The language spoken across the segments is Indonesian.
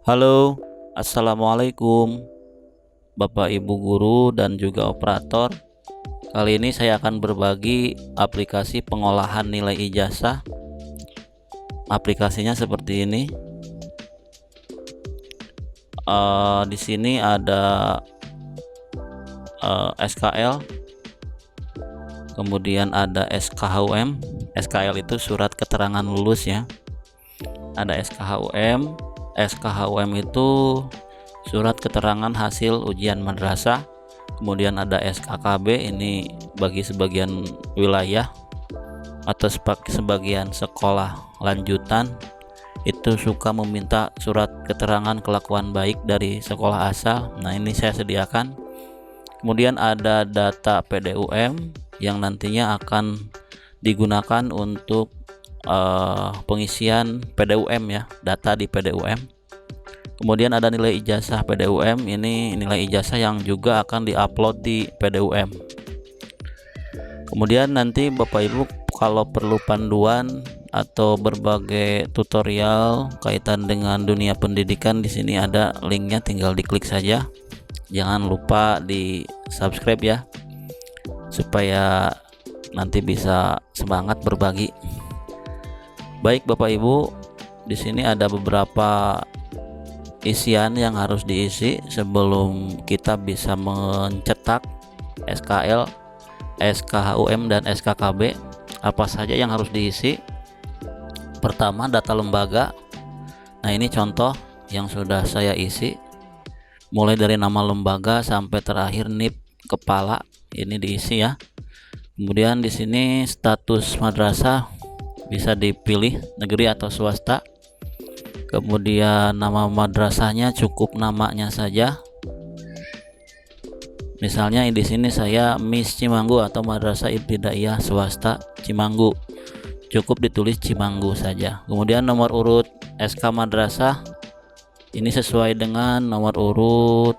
Halo, assalamualaikum Bapak Ibu guru dan juga operator. Kali ini saya akan berbagi aplikasi pengolahan nilai ijazah. Aplikasinya seperti ini. Di sini ada SKL, kemudian ada SKHUM. SKL itu surat keterangan lulus ya. Ada SKHUM. SKHUM itu surat keterangan hasil ujian madrasah. Kemudian ada SKKB, ini bagi sebagian wilayah atau sebagian sekolah lanjutan itu suka meminta surat keterangan kelakuan baik dari sekolah asal. Nah, ini saya sediakan. Kemudian ada data PDUM yang nantinya akan digunakan untuk pengisian PDUM ya, data di PDUM. Kemudian ada nilai ijazah PDUM, ini nilai ijazah yang juga akan diupload di PDUM. Kemudian nanti Bapak Ibu kalau perlu panduan atau berbagai tutorial kaitan dengan dunia pendidikan, di sini ada linknya, tinggal diklik saja. Jangan lupa di subscribe ya, supaya nanti bisa semangat berbagi. Baik Bapak Ibu, di sini ada beberapa isian yang harus diisi sebelum kita bisa mencetak SKL, SKHUM dan SKKB. Apa saja yang harus diisi? Pertama, data lembaga. Nah, ini contoh yang sudah saya isi, mulai dari nama lembaga sampai terakhir NIP kepala, ini diisi ya. Kemudian di sini status madrasah, bisa dipilih negeri atau swasta. Kemudian nama madrasahnya cukup namanya saja. Misalnya di sini saya Miss Cimanggu atau Madrasah Ibtidaiyah Swasta Cimanggu, cukup ditulis Cimanggu saja. Kemudian nomor urut SK madrasah, ini sesuai dengan nomor urut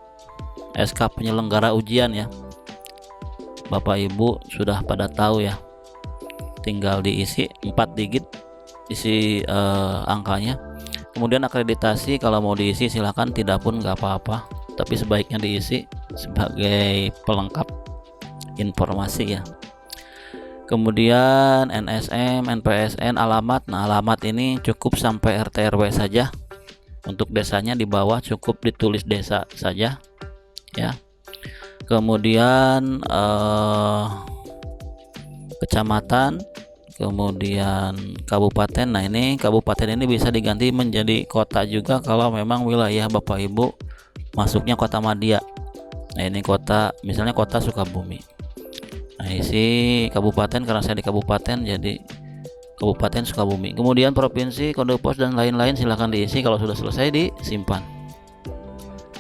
SK penyelenggara ujian ya. Bapak Ibu sudah pada tahu ya, tinggal diisi 4 digit isi angkanya. Kemudian akreditasi, kalau mau diisi silahkan, tidak pun nggak apa-apa, tapi sebaiknya diisi sebagai pelengkap informasi ya. Kemudian NSM, NPSN, alamat. Nah, alamat ini cukup sampai RT RW saja. Untuk desanya di bawah cukup ditulis desa saja ya. Kemudian kecamatan, kemudian kabupaten. Nah, ini kabupaten ini bisa diganti menjadi kota juga kalau memang wilayah Bapak Ibu masuknya kota Madia. Nah, ini kota, misalnya kota Sukabumi. Nah, isi kabupaten, karena saya di kabupaten jadi Kabupaten Sukabumi. Kemudian provinsi, kode pos dan lain-lain silahkan diisi. Kalau sudah selesai disimpan.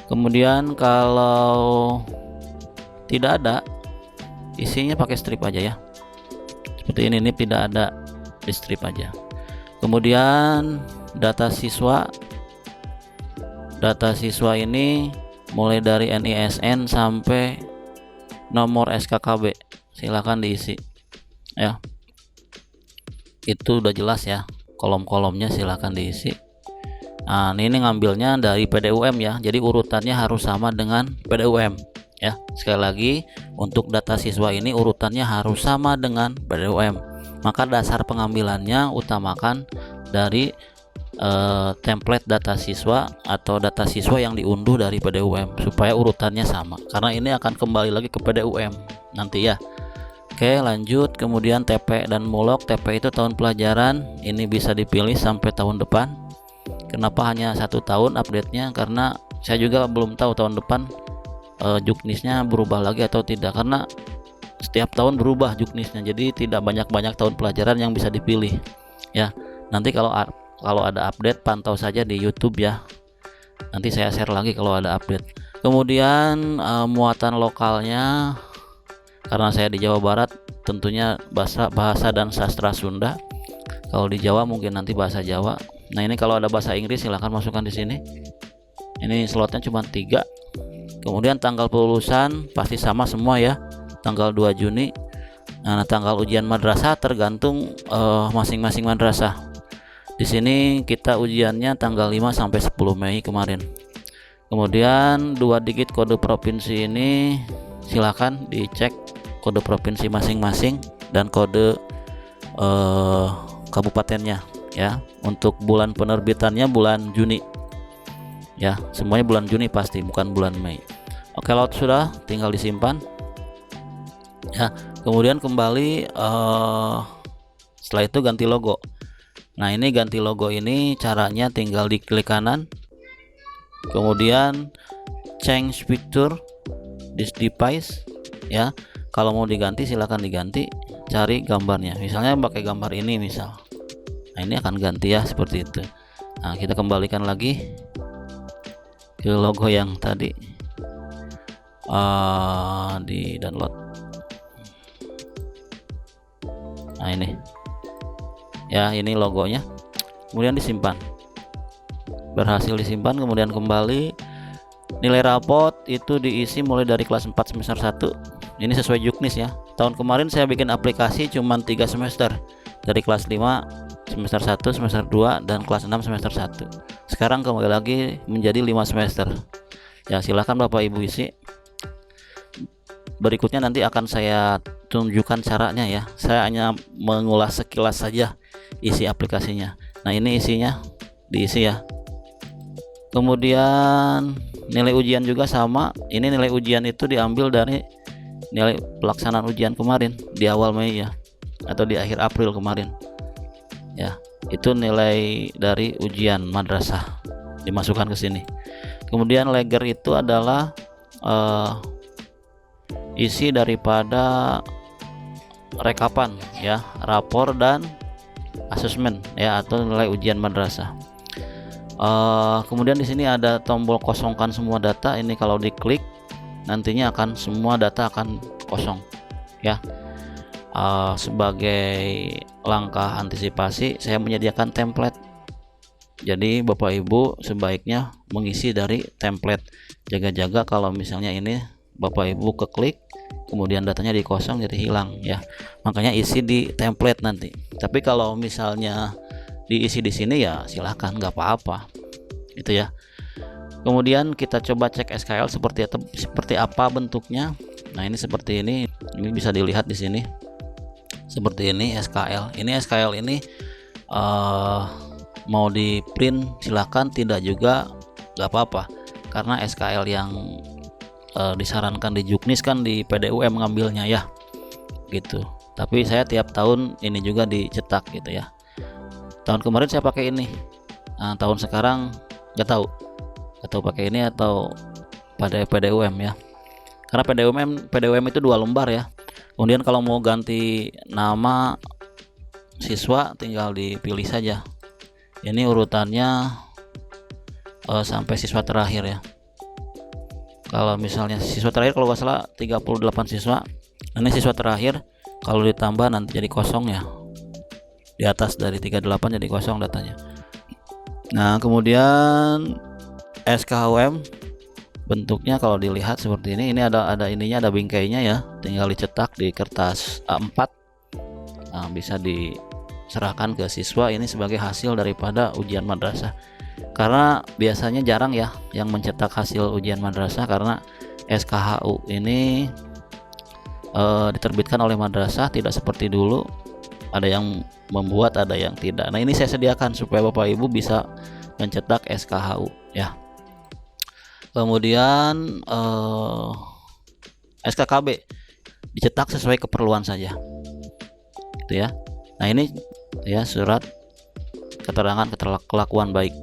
Kemudian kalau tidak ada, isinya pakai strip aja ya. Seperti ini tidak ada, di strip aja. Kemudian data siswa. Data siswa ini mulai dari NISN sampai nomor SKKB, silakan diisi ya. Itu udah jelas ya, kolom-kolomnya silakan diisi. Nah, ini ngambilnya dari PDUM ya, jadi urutannya harus sama dengan PDUM ya. Sekali lagi, untuk data siswa ini urutannya harus sama dengan PDUM. Maka dasar pengambilannya utamakan dari template data siswa atau data siswa yang diunduh dari PDUM, supaya urutannya sama, karena ini akan kembali lagi ke PDUM nanti ya. Oke, lanjut. Kemudian TP dan mulok. TP itu tahun pelajaran, ini bisa dipilih sampai tahun depan. Kenapa hanya 1 tahun update-nya? Karena saya juga belum tahu tahun depan juknisnya berubah lagi atau tidak, karena setiap tahun berubah juknisnya, jadi tidak banyak-banyak tahun pelajaran yang bisa dipilih ya. Nanti kalau ada update, pantau saja di YouTube ya, nanti saya share lagi kalau ada update. Kemudian muatan lokalnya, karena saya di Jawa Barat tentunya bahasa dan sastra Sunda. Kalau di Jawa mungkin nanti bahasa Jawa. Nah, ini kalau ada bahasa Inggris silahkan masukkan di sini. Ini slotnya cuma 3. Kemudian tanggal kelulusan pasti sama semua ya, tanggal 2 Juni. Nah, tanggal ujian madrasah tergantung masing-masing madrasah. Di sini kita ujiannya tanggal 5 sampai 10 Mei kemarin. Kemudian 2 digit kode provinsi ini silakan dicek kode provinsi masing-masing dan kode kabupatennya ya. Untuk bulan penerbitannya bulan Juni ya, semuanya bulan Juni pasti, bukan bulan Mei. Oke, laut sudah, tinggal disimpan ya. Kemudian kembali setelah itu ganti logo. Nah, ini ganti logo ini caranya tinggal diklik kanan, kemudian change picture this device ya. Kalau mau diganti silakan diganti, cari gambarnya, misalnya pakai gambar ini misal. Nah, ini akan ganti ya, seperti itu. Nah, kita kembalikan lagi ke logo yang tadi di download. Nah, ini ya, ini logonya. Kemudian disimpan, berhasil disimpan. Kemudian kembali, nilai rapot itu diisi mulai dari kelas 4 semester 1. Ini sesuai juknis ya. Tahun kemarin saya bikin aplikasi cuma 3 semester, dari kelas 5 semester 1, semester 2, dan kelas 6 semester 1. Sekarang kembali lagi menjadi 5 semester ya. Silahkan Bapak Ibu isi. Berikutnya nanti akan saya tunjukkan caranya ya. Saya hanya mengulas sekilas saja isi aplikasinya. Nah, ini isinya diisi ya. Kemudian nilai ujian juga sama. Ini nilai ujian itu diambil dari nilai pelaksanaan ujian kemarin di awal Mei ya, atau di akhir April kemarin ya. Itu nilai dari ujian madrasah dimasukkan ke sini. Kemudian leger itu adalah isi daripada rekapan ya, rapor dan asesmen ya, atau nilai ujian madrasah. Kemudian di sini ada tombol kosongkan semua data. Ini kalau diklik nantinya akan semua data akan kosong ya. Sebagai langkah antisipasi saya menyediakan template. Jadi Bapak Ibu sebaiknya mengisi dari template. Jaga-jaga kalau misalnya ini Bapak Ibu keklik kemudian datanya dikosong jadi hilang ya. Makanya isi di template nanti. Tapi kalau misalnya diisi di sini ya silahkan, nggak apa-apa itu ya. Kemudian kita coba cek SKL seperti apa bentuknya. Nah, ini seperti ini bisa dilihat di sini. Seperti ini SKL. Ini SKL ini mau di print silahkan, tidak juga nggak apa-apa, karena SKL yang disarankan di juknis kan di PDUM ngambilnya ya gitu. Tapi saya tiap tahun ini juga dicetak gitu ya. Tahun kemarin saya pakai ini. Nah, tahun sekarang nggak tahu atau pakai ini atau pada PDUM ya. Karena PDUM itu 2 lembar ya. Kemudian kalau mau ganti nama siswa tinggal dipilih saja. Ini urutannya sampai siswa terakhir ya. Kalau misalnya siswa terakhir kalau nggak salah 38 siswa. Ini siswa terakhir, kalau ditambah nanti jadi kosong ya. Di atas dari 38 jadi kosong datanya. Nah, kemudian SKHUM bentuknya kalau dilihat seperti ini. Ini ada ininya, ada bingkainya ya. Tinggal dicetak di kertas A4. Nah, bisa diserahkan ke siswa ini sebagai hasil daripada ujian madrasah. Karena biasanya jarang ya yang mencetak hasil ujian madrasah, karena SKHU ini diterbitkan oleh madrasah, tidak seperti dulu ada yang membuat, ada yang tidak. Nah, ini saya sediakan supaya Bapak Ibu bisa mencetak SKHU ya. Kemudian SKKB dicetak sesuai keperluan saja gitu ya. Nah, ini ya surat keterangan kelakuan baik.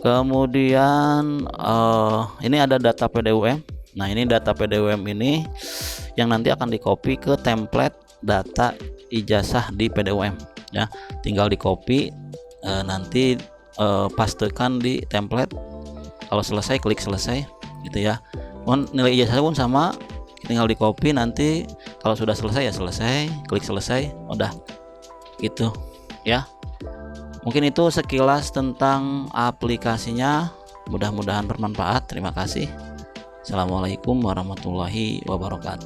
Kemudian ini ada data PDUM. Nah, ini data PDUM ini yang nanti akan di-copy ke template data ijazah di PDUM ya. Tinggal di-copy, nanti pastekan di template. Kalau selesai klik selesai gitu ya. Nilai ijazah pun sama, tinggal di-copy, nanti kalau sudah selesai ya selesai, klik selesai, udah gitu ya. Mungkin itu sekilas tentang aplikasinya. Mudah-mudahan bermanfaat. Terima kasih. Assalamualaikum warahmatullahi wabarakatuh.